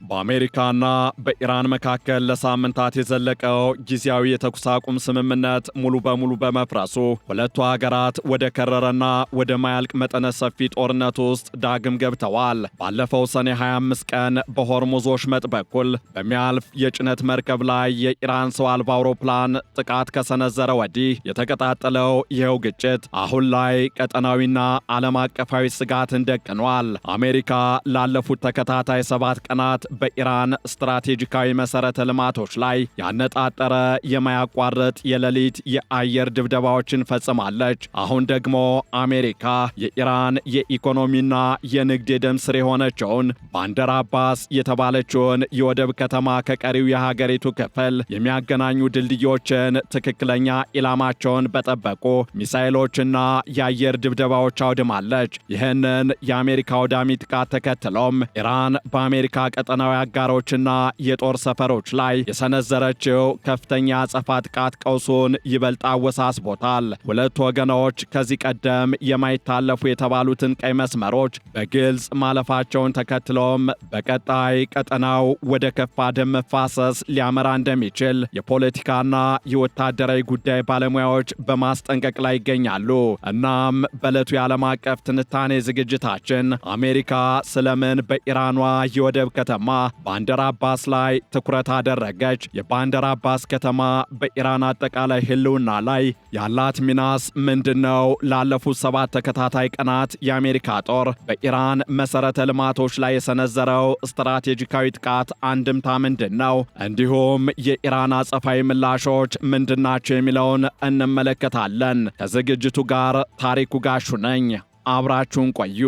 በአሜሪካና በኢራን መካከል ለሳምንታት የዘለቀው ጊዜያዊ የተኩስ አቁም ስምምነት ሙሉ በሙሉ በመፍረሱ ሁለቱ ሀገራት ወደ ከረረና ወደ ማያልቅ መጠነ ሰፊ ጦርነት ውስጥ ዳግም ገብተዋል። ባለፈው ሰኔ 25 ቀን በሆርሙዝ ወሽመጥ በኩል በሚያልፍ የጭነት መርከብ ላይ የኢራን ሰው አልባ አውሮፕላን ጥቃት ከሰነዘረ ወዲህ የተቀጣጠለው ይኸው ግጭት አሁን ላይ ቀጠናዊና ዓለም አቀፋዊ ስጋትን ደቅኗል። አሜሪካ ላለፉት ተከታታይ 7 ቀናት በኢራን ስትራቴጂካዊ መሰረተ ልማቶች ላይ ያነጣጠረ የማያቋርጥ የሌሊት የአየር ድብደባዎችን ፈጽማለች። አሁን ደግሞ አሜሪካ የኢራን የኢኮኖሚና የንግድ የደም ስር የሆነችውን ባንደር አባስ የተባለችውን የወደብ ከተማ ከቀሪው የሀገሪቱ ክፍል የሚያገናኙ ድልድዮችን ትክክለኛ ኢላማቸውን በጠበቁ ሚሳኤሎችና የአየር ድብደባዎች አውድማለች። ይህንን የአሜሪካ አውዳሚ ጥቃት ተከትሎም ኢራን በአሜሪካ ቀጠናዊ አጋሮችና የጦር ሰፈሮች ላይ የሰነዘረችው ከፍተኛ አጸፋ ጥቃት ቀውሱን ይበልጥ አወሳስቦታል። ሁለቱ ወገኖች ከዚህ ቀደም የማይታለፉ የተባሉትን ቀይ መስመሮች በግልጽ ማለፋቸውን ተከትሎም በቀጣይ ቀጠናው ወደ ከፋ ደም መፋሰስ ሊያመራ እንደሚችል የፖለቲካና የወታደራዊ ጉዳይ ባለሙያዎች በማስጠንቀቅ ላይ ይገኛሉ። እናም በዕለቱ የዓለም አቀፍ ትንታኔ ዝግጅታችን አሜሪካ ስለምን በኢራኗ የወደብ ከተማ ባንደር አባስ ላይ ትኩረት አደረገች? የባንደር አባስ ከተማ በኢራን አጠቃላይ ህልውና ላይ ያላት ሚናስ ምንድነው? ላለፉት 7 ተከታታይ ቀናት የአሜሪካ ጦር በኢራን መሰረተ ልማቶች ላይ የሰነዘረው ስትራቴጂካዊ ጥቃት አንድምታ ምንድነው? እንዲሁም የኢራን አጸፋዊ ምላሾች ምንድናቸው የሚለውን እንመለከታለን። ከዝግጅቱ ጋር ታሪኩ ጋሹ ነኝ። አብራችሁን ቆዩ።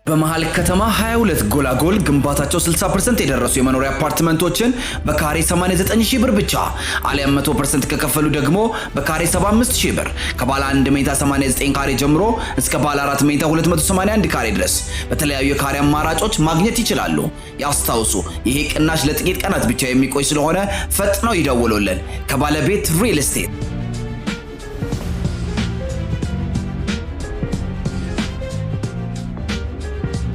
በመሃል ከተማ 22 ጎላጎል ግንባታቸው 60% የደረሱ የመኖሪያ አፓርትመንቶችን በካሬ 89000 ብር ብቻ አሊያም 100% ከከፈሉ ደግሞ በካሬ 75000 ብር ከባለ 1 ሜታ 89 ካሬ ጀምሮ እስከ ባለ 4 ሜታ 281 ካሬ ድረስ በተለያዩ የካሬ አማራጮች ማግኘት ይችላሉ። ያስታውሱ፣ ይሄ ቅናሽ ለጥቂት ቀናት ብቻ የሚቆይ ስለሆነ ፈጥነው ይደውሉልን። ከባለቤት ሪል ስቴት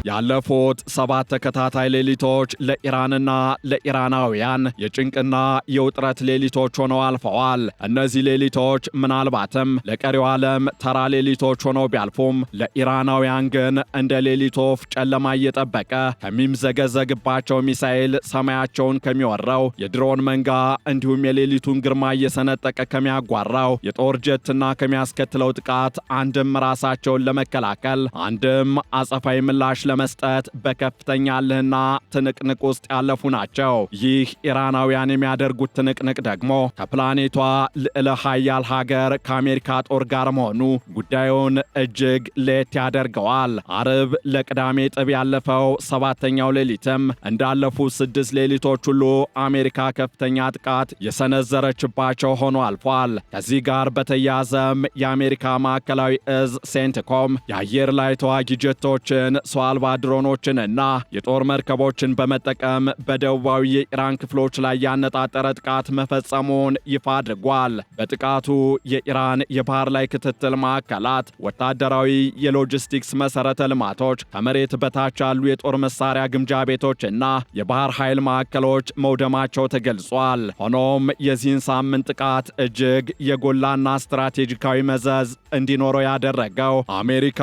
ያለፉት 7 ተከታታይ ሌሊቶች ለኢራንና ለኢራናውያን የጭንቅና የውጥረት ሌሊቶች ሆነው አልፈዋል። እነዚህ ሌሊቶች ምናልባትም ለቀሪው ዓለም ተራ ሌሊቶች ሆነው ቢያልፉም ለኢራናውያን ግን እንደ ሌሊት ወፍ ጨለማ እየጠበቀ ከሚምዘገዘግባቸው ሚሳኤል ሰማያቸውን ከሚወራው የድሮን መንጋ እንዲሁም የሌሊቱን ግርማ እየሰነጠቀ ከሚያጓራው የጦር ጀትና ከሚያስከትለው ጥቃት አንድም ራሳቸውን ለመከላከል አንድም አጸፋዊ ምላሽ ለመስጠት በከፍተኛ ልህና ትንቅንቅ ውስጥ ያለፉ ናቸው። ይህ ኢራናውያን የሚያደርጉት ትንቅንቅ ደግሞ ከፕላኔቷ ልዕለ ኃያል ሀገር ከአሜሪካ ጦር ጋር መሆኑ ጉዳዩን እጅግ ለየት ያደርገዋል። አርብ ለቅዳሜ ጥብ ያለፈው 7ኛው ሌሊትም እንዳለፉት 6 ሌሊቶች ሁሉ አሜሪካ ከፍተኛ ጥቃት የሰነዘረችባቸው ሆኖ አልፏል። ከዚህ ጋር በተያያዘም የአሜሪካ ማዕከላዊ እዝ ሴንትኮም የአየር ላይ ተዋጊ ጀቶችን ሰው አልባ ድሮኖችንና የጦር መርከቦችን በመጠቀም በደቡባዊ የኢራን ክፍሎች ላይ ያነጣጠረ ጥቃት መፈጸሙን ይፋ አድርጓል። በጥቃቱ የኢራን የባህር ላይ ክትትል ማዕከላት፣ ወታደራዊ የሎጂስቲክስ መሰረተ ልማቶች፣ ከመሬት በታች ያሉ የጦር መሳሪያ ግምጃ ቤቶችና የባህር ኃይል ማዕከሎች መውደማቸው ተገልጿል። ሆኖም የዚህን ሳምንት ጥቃት እጅግ የጎላና ስትራቴጂካዊ መዘዝ እንዲኖረው ያደረገው አሜሪካ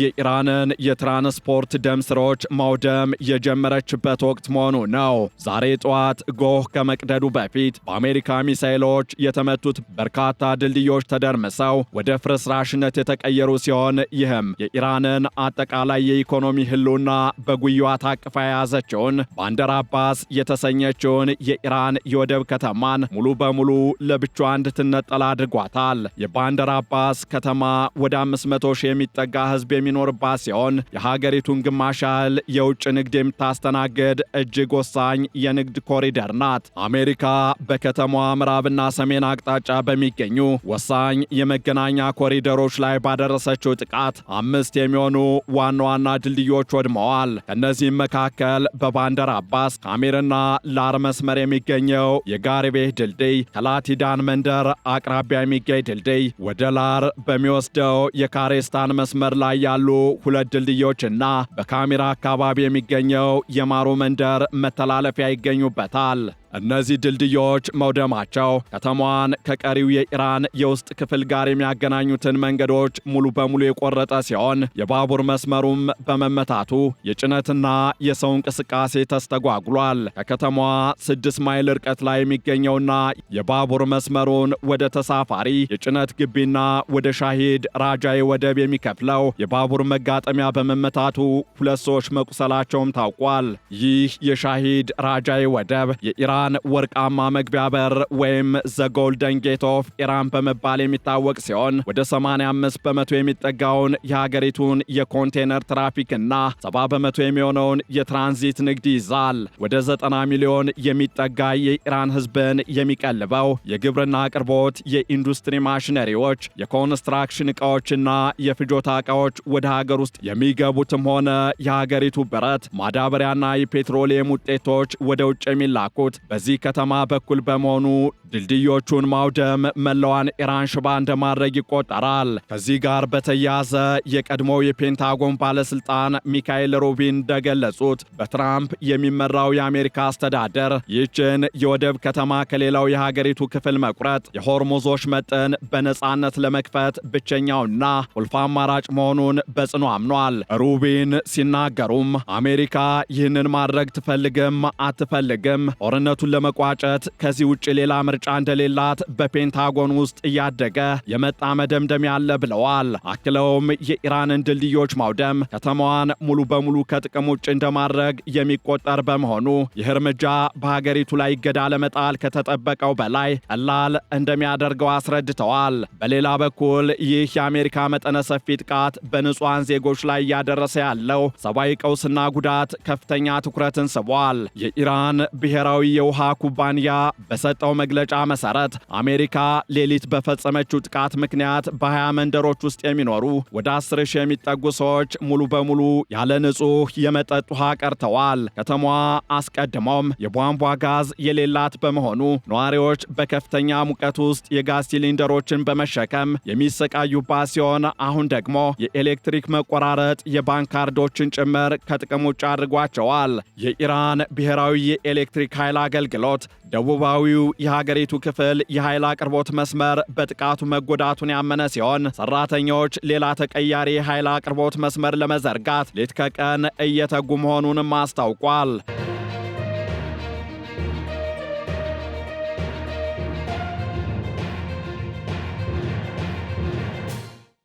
የኢራንን የትራንስፖርት ደም ስሮች ማውደም የጀመረችበት ወቅት መሆኑ ነው። ዛሬ ጠዋት ጎህ ከመቅደዱ በፊት በአሜሪካ ሚሳኤሎች የተመቱት በርካታ ድልድዮች ተደርምሰው ወደ ፍርስራሽነት የተቀየሩ ሲሆን ይህም የኢራንን አጠቃላይ የኢኮኖሚ ህልውና በጉያዋ ታቅፋ የያዘችውን ባንደር አባስ የተሰኘችውን የኢራን የወደብ ከተማን ሙሉ በሙሉ ለብቻዋ እንድትነጠል አድርጓታል። የባንደር አባስ ከተማ ወደ 500 ሺህ የሚጠጋ ህዝብ የሚኖርባት ሲሆን የሀገሪቱን ግማሽ ያህል የውጭ ንግድ የምታስተናግድ እጅግ ወሳኝ የንግድ ኮሪደር ናት። አሜሪካ በከተማዋ ምዕራብና ሰሜን አቅጣጫ በሚገኙ ወሳኝ የመገናኛ ኮሪደሮች ላይ ባደረሰችው ጥቃት 5 የሚሆኑ ዋና ዋና ድልድዮች ወድመዋል። ከእነዚህም መካከል በባንደር አባስ ከአሜርና ላር መስመር የሚገኘው የጋሪቤህ ድልድይ፣ ከላቲዳን መንደር አቅራቢያ የሚገኝ ድልድይ፣ ወደ ላር በሚወስደው የካሬስታን መስመር ላይ ያሉ 2 ድልድዮችና በካሜራ አካባቢ የሚገኘው የማሮ መንደር መተላለፊያ ይገኙበታል። እነዚህ ድልድዮች መውደማቸው ከተማዋን ከቀሪው የኢራን የውስጥ ክፍል ጋር የሚያገናኙትን መንገዶች ሙሉ በሙሉ የቆረጠ ሲሆን የባቡር መስመሩም በመመታቱ የጭነትና የሰው እንቅስቃሴ ተስተጓጉሏል። ከከተማዋ 6 ማይል ርቀት ላይ የሚገኘውና የባቡር መስመሩን ወደ ተሳፋሪ የጭነት ግቢና ወደ ሻሂድ ራጃይ ወደብ የሚከፍለው የባቡር መጋጠሚያ በመመታቱ 2 ሰዎች መቁሰላቸውም ታውቋል። ይህ የሻሂድ ራጃይ ወደብ የኢራን ወርቃማ መግቢያ በር ወይም ዘ ጎልደን ጌት ኦፍ ኢራን በመባል የሚታወቅ ሲሆን ወደ 85 በመቶ የሚጠጋውን የሀገሪቱን የኮንቴነር ትራፊክና 70 በመቶ የሚሆነውን የትራንዚት ንግድ ይዛል። ወደ 90 ሚሊዮን የሚጠጋ የኢራን ሕዝብን የሚቀልበው የግብርና አቅርቦት፣ የኢንዱስትሪ ማሽነሪዎች፣ የኮንስትራክሽን ዕቃዎችና የፍጆታ ዕቃዎች ወደ ሀገር ውስጥ የሚገቡትም ሆነ የሀገሪቱ ብረት፣ ማዳበሪያና የፔትሮሊየም ውጤቶች ወደ ውጭ የሚላኩት በዚህ ከተማ በኩል በመሆኑ ድልድዮቹን ማውደም መላዋን ኢራን ሽባ እንደማድረግ ይቆጠራል። ከዚህ ጋር በተያያዘ የቀድሞው የፔንታጎን ባለስልጣን ሚካኤል ሩቢን እንደገለጹት በትራምፕ የሚመራው የአሜሪካ አስተዳደር ይህችን የወደብ ከተማ ከሌላው የሀገሪቱ ክፍል መቁረጥ የሆርሙዞች መጠን በነጻነት ለመክፈት ብቸኛውና ቁልፍ አማራጭ መሆኑን በጽኑ አምኗል። ሩቢን ሲናገሩም አሜሪካ ይህንን ማድረግ ትፈልግም አትፈልግም ጦርነቱን ለመቋጨት ከዚህ ውጭ ሌላ ምርጫ እንደሌላት በፔንታጎን ውስጥ እያደገ የመጣ መደምደም ያለ ብለዋል። አክለውም የኢራንን ድልድዮች ማውደም ከተማዋን ሙሉ በሙሉ ከጥቅም ውጭ እንደማድረግ የሚቆጠር በመሆኑ ይህ እርምጃ በሀገሪቱ ላይ እገዳ ለመጣል ከተጠበቀው በላይ ቀላል እንደሚያደርገው አስረድተዋል። በሌላ በኩል ይህ የአሜሪካ መጠነ ሰፊ ጥቃት በንጹሐን ዜጎች ላይ እያደረሰ ያለው ሰብአዊ ቀውስና ጉዳት ከፍተኛ ትኩረትን ስቧል። የኢራን ብሔራዊ የውሃ ኩባንያ በሰጠው መግለጫ መሰረት አሜሪካ ሌሊት በፈጸመችው ጥቃት ምክንያት በ20 መንደሮች ውስጥ የሚኖሩ ወደ 10,000 የሚጠጉ ሰዎች ሙሉ በሙሉ ያለ ንጹህ የመጠጥ ውሃ ቀርተዋል። ከተማዋ አስቀድሞም የቧንቧ ጋዝ የሌላት በመሆኑ ነዋሪዎች በከፍተኛ ሙቀት ውስጥ የጋዝ ሲሊንደሮችን በመሸከም የሚሰቃዩባት ሲሆን አሁን ደግሞ የኤሌክትሪክ መቆራረጥ የባንክ ካርዶችን ጭምር ከጥቅም ውጭ አድርጓቸዋል። የኢራን ብሔራዊ የኤሌክትሪክ ኃይል አገልግሎት ደቡባዊው የሀገሪቱ ክፍል የኃይል አቅርቦት መስመር በጥቃቱ መጎዳቱን ያመነ ሲሆን ሰራተኞች ሌላ ተቀያሪ የኃይል አቅርቦት መስመር ለመዘርጋት ሌት ከቀን እየተጉ መሆኑንም አስታውቋል።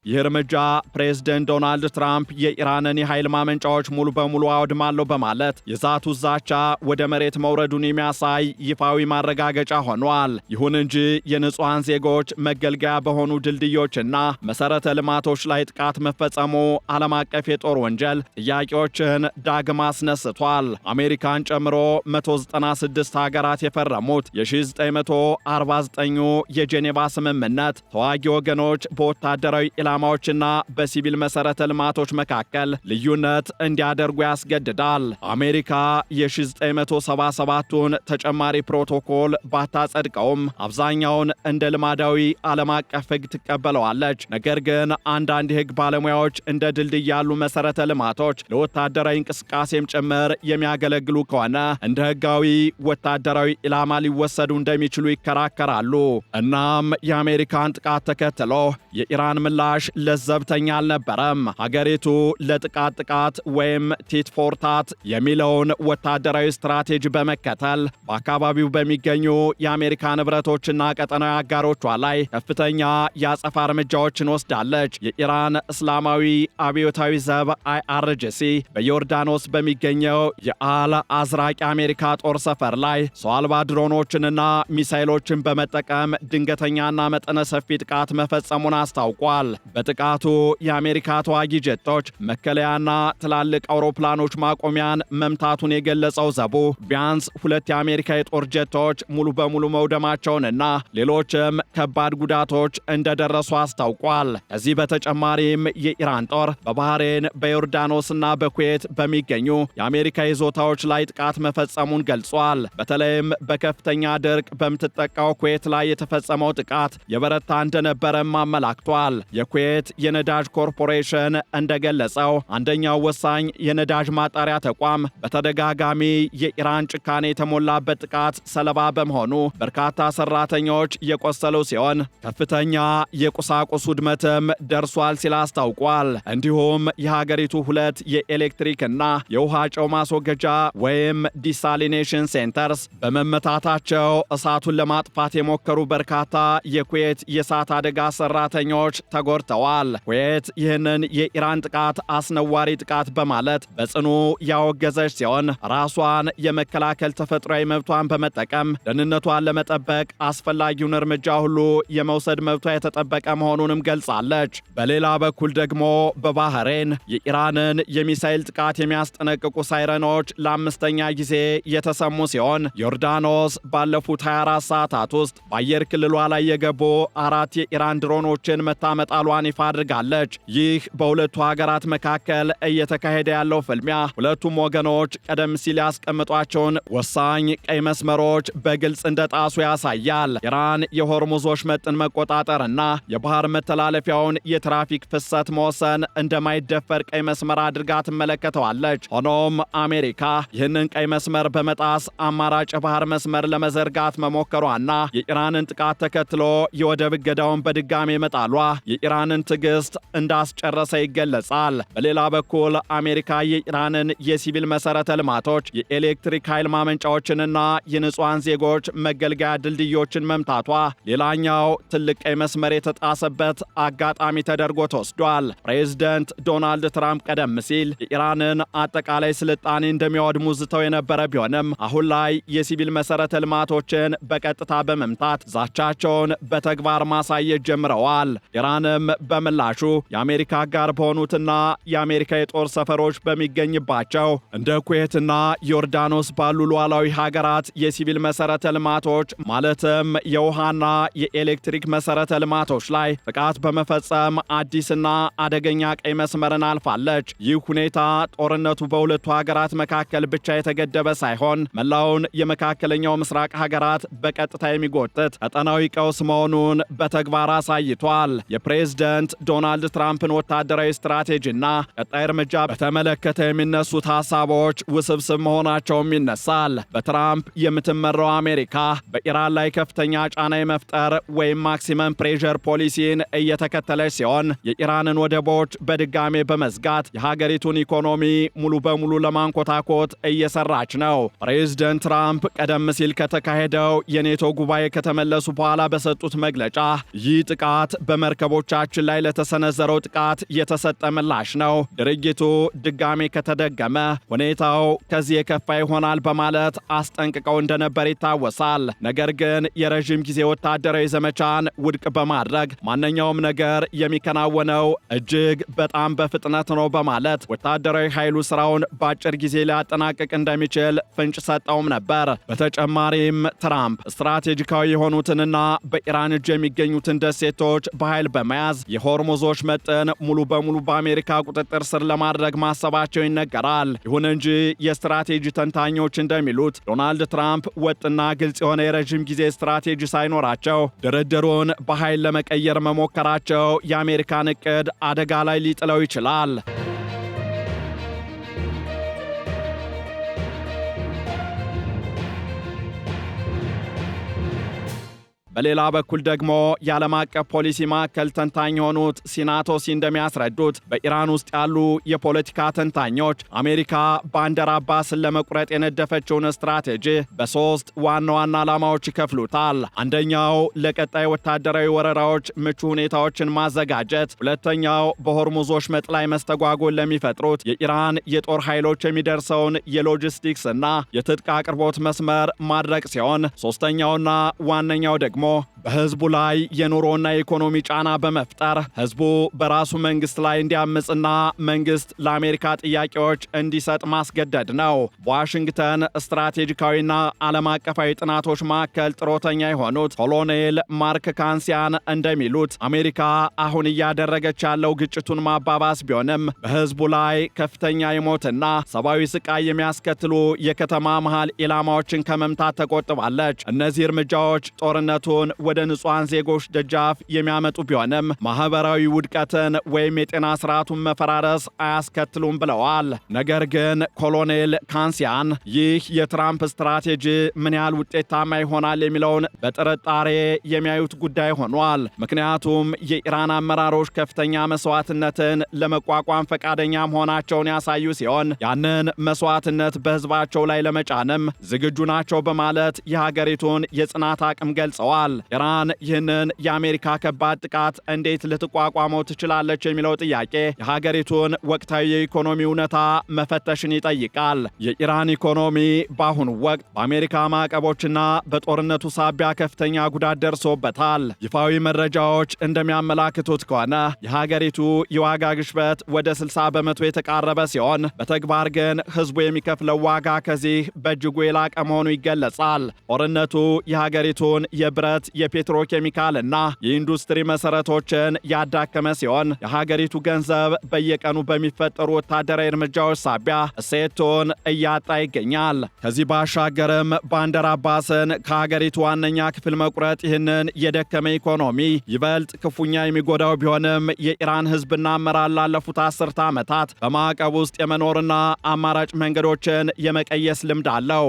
ይህ እርምጃ ፕሬዝደንት ዶናልድ ትራምፕ የኢራንን የኃይል ማመንጫዎች ሙሉ በሙሉ አወድማለሁ በማለት የዛቱት ዛቻ ወደ መሬት መውረዱን የሚያሳይ ይፋዊ ማረጋገጫ ሆኗል። ይሁን እንጂ የንጹሐን ዜጎች መገልገያ በሆኑ ድልድዮችና መሰረተ ልማቶች ላይ ጥቃት መፈጸሙ ዓለም አቀፍ የጦር ወንጀል ጥያቄዎችን ዳግም አስነስቷል። አሜሪካን ጨምሮ 196 ሀገራት የፈረሙት የ1949 የጄኔቫ ስምምነት ተዋጊ ወገኖች በወታደራዊ ኢላማዎችና በሲቪል መሰረተ ልማቶች መካከል ልዩነት እንዲያደርጉ ያስገድዳል። አሜሪካ የ1977ቱን ተጨማሪ ፕሮቶኮል ባታጸድቀውም አብዛኛውን እንደ ልማዳዊ ዓለም አቀፍ ሕግ ትቀበለዋለች። ነገር ግን አንዳንድ የሕግ ባለሙያዎች እንደ ድልድይ ያሉ መሰረተ ልማቶች ለወታደራዊ እንቅስቃሴም ጭምር የሚያገለግሉ ከሆነ እንደ ሕጋዊ ወታደራዊ ኢላማ ሊወሰዱ እንደሚችሉ ይከራከራሉ። እናም የአሜሪካን ጥቃት ተከትሎ የኢራን ምላሽ ለዘብተኛ አልነበረም። ሀገሪቱ ለጥቃት ወይም ቲት ፎር ታት የሚለውን ወታደራዊ ስትራቴጂ በመከተል በአካባቢው በሚገኙ የአሜሪካ ንብረቶችና ቀጠናዊ አጋሮቿ ላይ ከፍተኛ የአጸፋ እርምጃዎችን ወስዳለች። የኢራን እስላማዊ አብዮታዊ ዘብ IRGC በዮርዳኖስ በሚገኘው የአል አዝራቅ የአሜሪካ ጦር ሰፈር ላይ ሰው አልባ ድሮኖችንና ሚሳይሎችን በመጠቀም ድንገተኛና መጠነ ሰፊ ጥቃት መፈጸሙን አስታውቋል። በጥቃቱ የአሜሪካ ተዋጊ ጀቶች መከለያና ትላልቅ አውሮፕላኖች ማቆሚያን መምታቱን የገለጸው ዘቡ ቢያንስ 2 የአሜሪካ የጦር ጀቶች ሙሉ በሙሉ መውደማቸውንና ሌሎችም ከባድ ጉዳቶች እንደደረሱ አስታውቋል። ከዚህ በተጨማሪም የኢራን ጦር በባህሬን በዮርዳኖስና በኩዌት በሚገኙ የአሜሪካ ይዞታዎች ላይ ጥቃት መፈጸሙን ገልጿል። በተለይም በከፍተኛ ድርቅ በምትጠቃው ኩዌት ላይ የተፈጸመው ጥቃት የበረታ እንደነበረም አመላክቷል። የኩዌት ኩዌት የነዳጅ ኮርፖሬሽን እንደገለጸው አንደኛው ወሳኝ የነዳጅ ማጣሪያ ተቋም በተደጋጋሚ የኢራን ጭካኔ የተሞላበት ጥቃት ሰለባ በመሆኑ በርካታ ሰራተኞች የቆሰሉ ሲሆን ከፍተኛ የቁሳቁስ ውድመትም ደርሷል ሲል አስታውቋል። እንዲሁም የሀገሪቱ ሁለት የኤሌክትሪክና የውሃ ጨው ማስወገጃ ወይም ዲሳሊኔሽን ሴንተርስ በመመታታቸው እሳቱን ለማጥፋት የሞከሩ በርካታ የኩዌት የእሳት አደጋ ሰራተኞች ተጎድተዋል። ኩዌት ይህንን የኢራን ጥቃት አስነዋሪ ጥቃት በማለት በጽኑ ያወገዘች ሲሆን ራሷን የመከላከል ተፈጥሯዊ መብቷን በመጠቀም ደህንነቷን ለመጠበቅ አስፈላጊውን እርምጃ ሁሉ የመውሰድ መብቷ የተጠበቀ መሆኑንም ገልጻለች። በሌላ በኩል ደግሞ በባህሬን የኢራንን የሚሳኤል ጥቃት የሚያስጠነቅቁ ሳይረኖች ለአምስተኛ ጊዜ የተሰሙ ሲሆን ዮርዳኖስ ባለፉት 24 ሰዓታት ውስጥ በአየር ክልሏ ላይ የገቡ 4 የኢራን ድሮኖችን መታመጣሏን ይፋ አድርጋለች። ይህ በሁለቱ ሀገራት መካከል እየተካሄደ ያለው ፍልሚያ ሁለቱም ወገኖች ቀደም ሲል ያስቀምጧቸውን ወሳኝ ቀይ መስመሮች በግልጽ እንደጣሱ ያሳያል። ኢራን የሆርሙዝ ወሽመጥን መቆጣጠርና የባህር መተላለፊያውን የትራፊክ ፍሰት መወሰን እንደማይደፈር ቀይ መስመር አድርጋ ትመለከተዋለች። ሆኖም አሜሪካ ይህንን ቀይ መስመር በመጣስ አማራጭ የባህር መስመር ለመዘርጋት መሞከሯና የኢራንን ጥቃት ተከትሎ የወደብ እገዳውን በድጋሜ መጣሏ የኢራንን ትዕግስት እንዳስጨረሰ ይገለጻል። በሌላ በኩል አሜሪካ የኢራንን የሲቪል መሰረተ ልማቶች፣ የኤሌክትሪክ ኃይል ማመንጫዎችንና የንጹሃን ዜጎች መገልገያ ድልድዮችን መምታቷ ሌላኛው ትልቅ ቀይ መስመር የተጣሰበት አጋጣሚ ተደርጎ ተወስዷል። ፕሬዝደንት ዶናልድ ትራምፕ ቀደም ሲል የኢራንን አጠቃላይ ስልጣኔ እንደሚያወድሙ ዝተው የነበረ ቢሆንም አሁን ላይ የሲቪል መሰረተ ልማቶችን በቀጥታ በመምታት ዛቻቸውን በተግባር ማሳየት ጀምረዋል። ኢራንም በምላሹ የአሜሪካ አጋር በሆኑትና የአሜሪካ የጦር ሰፈሮች በሚገኝባቸው እንደ ኩዌትና ዮርዳኖስ ባሉ ሉዓላዊ ሀገራት የሲቪል መሰረተ ልማቶች ማለትም የውሃና የኤሌክትሪክ መሰረተ ልማቶች ላይ ጥቃት በመፈጸም አዲስና አደገኛ ቀይ መስመርን አልፋለች። ይህ ሁኔታ ጦርነቱ በሁለቱ ሀገራት መካከል ብቻ የተገደበ ሳይሆን መላውን የመካከለኛው ምስራቅ ሀገራት በቀጥታ የሚጎትት ቀጠናዊ ቀውስ መሆኑን በተግባር አሳይቷል። የፕሬዝደንት ዶናልድ ትራምፕን ወታደራዊ ስትራቴጂና ቀጣይ እርምጃ በተመለከተ የሚነሱት ሐሳቦች ውስብስብ መሆናቸውም ይነሳል። በትራምፕ የምትመራው አሜሪካ በኢራን ላይ ከፍተኛ ጫና የመፍጠር ወይም ማክሲመም ፕሬዠር ፖሊሲን እየተከተለች ሲሆን የኢራንን ወደቦች በድጋሜ በመዝጋት የሀገሪቱን ኢኮኖሚ ሙሉ በሙሉ ለማንኮታኮት እየሰራች ነው። ፕሬዝደንት ትራምፕ ቀደም ሲል ከተካሄደው የኔቶ ጉባኤ ከተመለሱ በኋላ በሰጡት መግለጫ ይህ ጥቃት በመርከቦቻችን ላይ ለተሰነዘረው ጥቃት የተሰጠ ምላሽ ነው፣ ድርጊቱ ድጋሜ ከተደገመ ሁኔታው ከዚህ የከፋ ይሆናል በማለት አስጠንቅቀው እንደነበር ይታወሳል። ነገር ግን የረዥም ጊዜ ወታደራዊ ዘመቻን ውድቅ በማድረግ ማንኛውም ነገር የሚከናወነው እጅግ በጣም በፍጥነት ነው በማለት ወታደራዊ ኃይሉ ስራውን በአጭር ጊዜ ሊያጠናቅቅ እንደሚችል ፍንጭ ሰጠውም ነበር። በተጨማሪም ትራምፕ ስትራቴጂካዊ የሆኑትንና በኢራን እጅ የሚገኙትን ደሴቶች በኃይል በመያዝ የሆርሙዝ ወሽመጥን ሙሉ በሙሉ በአሜሪካ ቁጥጥር ስር ለማድረግ ማሰባቸው ይነገራል። ይሁን እንጂ የስትራቴጂ ተንታኞች እንደሚሉት ዶናልድ ትራምፕ ወጥና ግልጽ የሆነ የረዥም ጊዜ ስትራቴጂ ሳይኖራቸው ድርድሩን በኃይል ለመቀየር መሞከራቸው የአሜሪካን ዕቅድ አደጋ ላይ ሊጥለው ይችላል። በሌላ በኩል ደግሞ የዓለም አቀፍ ፖሊሲ ማዕከል ተንታኝ የሆኑት ሲናቶሲ እንደሚያስረዱት በኢራን ውስጥ ያሉ የፖለቲካ ተንታኞች አሜሪካ ባንደር አባስን ለመቁረጥ የነደፈችውን ስትራቴጂ በሶስት ዋና ዋና ዓላማዎች ይከፍሉታል። አንደኛው ለቀጣይ ወታደራዊ ወረራዎች ምቹ ሁኔታዎችን ማዘጋጀት፣ ሁለተኛው በሆርሙዝ ወሽመጥ ላይ መስተጓጎል ለሚፈጥሩት የኢራን የጦር ኃይሎች የሚደርሰውን የሎጂስቲክስ እና የትጥቅ አቅርቦት መስመር ማድረቅ ሲሆን፣ ሶስተኛውና ዋነኛው ደግሞ በህዝቡ ላይ የኑሮና የኢኮኖሚ ጫና በመፍጠር ህዝቡ በራሱ መንግስት ላይ እንዲያምጽና መንግስት ለአሜሪካ ጥያቄዎች እንዲሰጥ ማስገደድ ነው። በዋሽንግተን ስትራቴጂካዊና ዓለም አቀፋዊ ጥናቶች ማዕከል ጥሮተኛ የሆኑት ኮሎኔል ማርክ ካንሲያን እንደሚሉት አሜሪካ አሁን እያደረገች ያለው ግጭቱን ማባባስ ቢሆንም በህዝቡ ላይ ከፍተኛ የሞትና ሰብአዊ ስቃይ የሚያስከትሉ የከተማ መሃል ኢላማዎችን ከመምታት ተቆጥባለች። እነዚህ እርምጃዎች ጦርነቱን ሀገሪቱን ወደ ንጹሃን ዜጎች ደጃፍ የሚያመጡ ቢሆንም ማህበራዊ ውድቀትን ወይም የጤና ስርዓቱን መፈራረስ አያስከትሉም ብለዋል። ነገር ግን ኮሎኔል ካንሲያን ይህ የትራምፕ ስትራቴጂ ምን ያህል ውጤታማ ይሆናል የሚለውን በጥርጣሬ የሚያዩት ጉዳይ ሆኗል። ምክንያቱም የኢራን አመራሮች ከፍተኛ መስዋዕትነትን ለመቋቋም ፈቃደኛ መሆናቸውን ያሳዩ ሲሆን ያንን መስዋዕትነት በህዝባቸው ላይ ለመጫንም ዝግጁ ናቸው በማለት የሀገሪቱን የጽናት አቅም ገልጸዋል። ኢራን ይህንን የአሜሪካ ከባድ ጥቃት እንዴት ልትቋቋመው ትችላለች የሚለው ጥያቄ የሀገሪቱን ወቅታዊ የኢኮኖሚ እውነታ መፈተሽን ይጠይቃል። የኢራን ኢኮኖሚ በአሁኑ ወቅት በአሜሪካ ማዕቀቦችና በጦርነቱ ሳቢያ ከፍተኛ ጉዳት ደርሶበታል። ይፋዊ መረጃዎች እንደሚያመላክቱት ከሆነ የሀገሪቱ የዋጋ ግሽበት ወደ 60 በመቶ የተቃረበ ሲሆን በተግባር ግን ህዝቡ የሚከፍለው ዋጋ ከዚህ በእጅጉ የላቀ መሆኑ ይገለጻል። ጦርነቱ የሀገሪቱን የብረት የፔትሮኬሚካልና የኢንዱስትሪ መሰረቶችን ያዳከመ ሲሆን የሀገሪቱ ገንዘብ በየቀኑ በሚፈጠሩ ወታደራዊ እርምጃዎች ሳቢያ እሴቱን እያጣ ይገኛል። ከዚህ ባሻገርም ባንደር አባስን ከሀገሪቱ ዋነኛ ክፍል መቁረጥ ይህንን የደከመ ኢኮኖሚ ይበልጥ ክፉኛ የሚጎዳው ቢሆንም የኢራን ህዝብና አመራር ላለፉት 10 ዓመታት በማዕቀብ ውስጥ የመኖርና አማራጭ መንገዶችን የመቀየስ ልምድ አለው።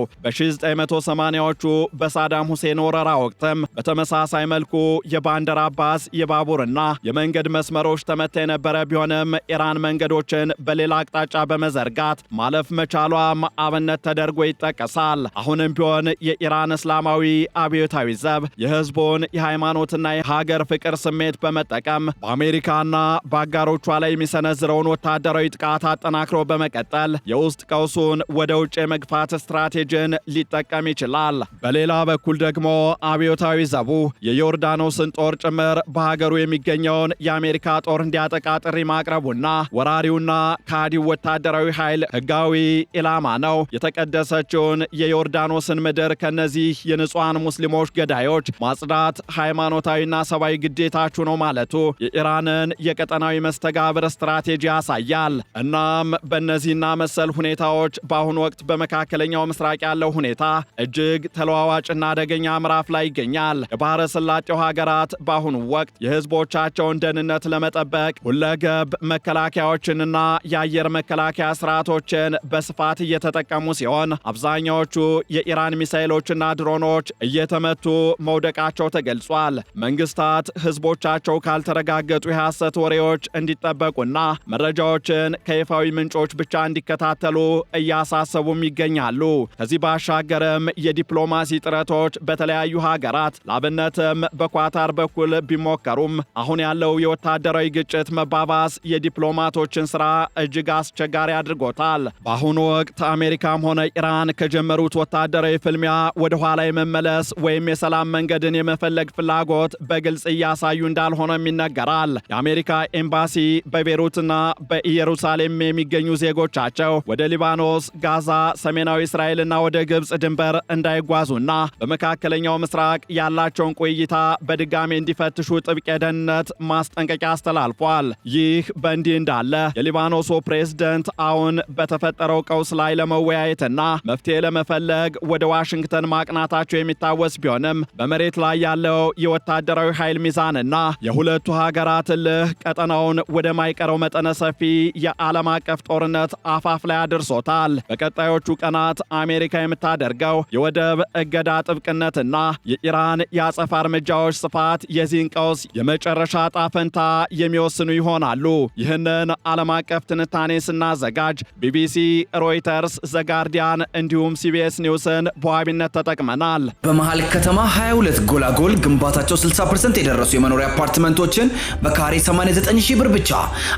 በ1980ዎቹ በሳዳም ሁሴን ወረራ ወቅትም በተመሳሳይ መልኩ የባንደር አባስ የባቡርና የመንገድ መስመሮች ተመታ የነበረ ቢሆንም ኢራን መንገዶችን በሌላ አቅጣጫ በመዘርጋት ማለፍ መቻሏም አብነት ተደርጎ ይጠቀሳል። አሁንም ቢሆን የኢራን እስላማዊ አብዮታዊ ዘብ የህዝቡን የሃይማኖትና የሀገር ፍቅር ስሜት በመጠቀም በአሜሪካና በአጋሮቿ ላይ የሚሰነዝረውን ወታደራዊ ጥቃት አጠናክሮ በመቀጠል የውስጥ ቀውሱን ወደ ውጭ የመግፋት ስትራቴጂን ሊጠቀም ይችላል። በሌላ በኩል ደግሞ አብዮታዊ ዘቡ የዮርዳኖስን ጦር ጭምር በሀገሩ የሚገኘውን የአሜሪካ ጦር እንዲያጠቃ ጥሪ ማቅረቡና ወራሪውና ካዲው ወታደራዊ ኃይል ህጋዊ ኢላማ ነው፣ የተቀደሰችውን የዮርዳኖስን ምድር ከነዚህ የንጹሃን ሙስሊሞች ገዳዮች ማጽዳት ሃይማኖታዊና ሰብአዊ ግዴታችሁ ነው ማለቱ የኢራንን የቀጠናዊ መስተጋብር ስትራቴጂ ያሳያል። እናም በእነዚህና መሰል ሁኔታዎች በአሁኑ ወቅት በመካከለኛው ምስራቅ ያለው ሁኔታ እጅግ ተለዋዋጭና አደገኛ ምዕራፍ ላይ ይገኛል። የባህረ ሰላጤው ሀገራት በአሁኑ ወቅት የህዝቦቻቸውን ደህንነት ለመጠበቅ ሁለገብ መከላከያዎችንና የአየር መከላከያ ስርዓቶችን በስፋት እየተጠቀሙ ሲሆን አብዛኛዎቹ የኢራን ሚሳኤሎችና ድሮኖች እየተመቱ መውደቃቸው ተገልጿል። መንግስታት ህዝቦቻቸው ካልተረጋገጡ የሐሰት ወሬዎች እንዲጠበቁና መረጃዎችን ከይፋዊ ምንጮች ብቻ እንዲከታተሉ እያሳሰቡም ይገኛሉ። ከዚህ ባሻገርም የዲፕሎማሲ ጥረቶች በተለያዩ ሀገራት ላብነትም በኳታር በኩል ቢሞከሩም አሁን ያለው የወታደራዊ ግጭት መባባስ የዲፕሎማቶችን ስራ እጅግ አስቸጋሪ አድርጎታል። በአሁኑ ወቅት አሜሪካም ሆነ ኢራን ከጀመሩት ወታደራዊ ፍልሚያ ወደ ኋላ የመመለስ ወይም የሰላም መንገድን የመፈለግ ፍላጎት በግልጽ እያሳዩ እንዳልሆነም ይነገራል። የአሜሪካ ኤምባሲ በቤሩትና በኢየሩሳሌም የሚገኙ ዜጎቻቸው ወደ ሊባኖስ፣ ጋዛ፣ ሰሜናዊ እስራኤልና ወደ ግብፅ ድንበር እንዳይጓዙና በመካከለኛው ምስራቅ ያላቸውን ቆይታ በድጋሜ እንዲፈትሹ ጥብቅ የደህንነት ማስጠንቀቂያ አስተላልፏል። ይህ በእንዲህ እንዳለ የሊባኖሱ ፕሬዝደንት አሁን በተፈጠረው ቀውስ ላይ ለመወያየትና መፍትሄ ለመፈለግ ወደ ዋሽንግተን ማቅናታቸው የሚታወስ ቢሆንም በመሬት ላይ ያለው የወታደራዊ ኃይል ሚዛንና የሁለቱ ሀገራት እልህ ቀጠናውን ወደማይቀረው መጠነ ሰፊ የዓለም አቀፍ ጦርነት አፋፍ ላይ አድርሶታል። በቀጣዮቹ ቀናት አሜሪካ የምታደርገው የወደብ እገዳ ጥብቅነትና የኢራን የአጸፋ እርምጃዎች ስፋት የዚህን ቀውስ የመጨረሻ ዕጣ ፈንታ የሚወስኑ ይሆናሉ። ይህንን ዓለም አቀፍ ትንታኔ ስናዘጋጅ ቢቢሲ፣ ሮይተርስ፣ ዘጋርዲያን እንዲሁም ሲቢኤስ ኒውስን በዋቢነት ተጠቅመናል። በመሃል ከተማ 22 ጎላጎል ግንባታቸው 60% የደረሱ የመኖሪያ አፓርትመንቶችን በካሬ 89,000 ብር ብቻ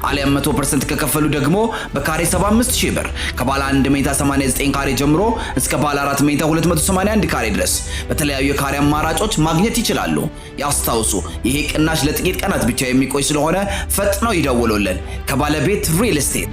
አሊያም 100% ከከፈሉ ደግሞ በካሬ 75,000 ብር ከባለ 1 ሜታ 89 ካሬ ጀምሮ እስከ ባለ 4 ሜታ 281 ካሬ ድረስ በተለያዩ የካሬ አማራጮች ማግኘት ይችላሉ። ያስታውሱ፣ ይሄ ቅናሽ ለጥቂት ቀናት ብቻ የሚቆይ ስለሆነ ፈጥነው ይደውሉልን። ከባለቤት ሪል ስቴት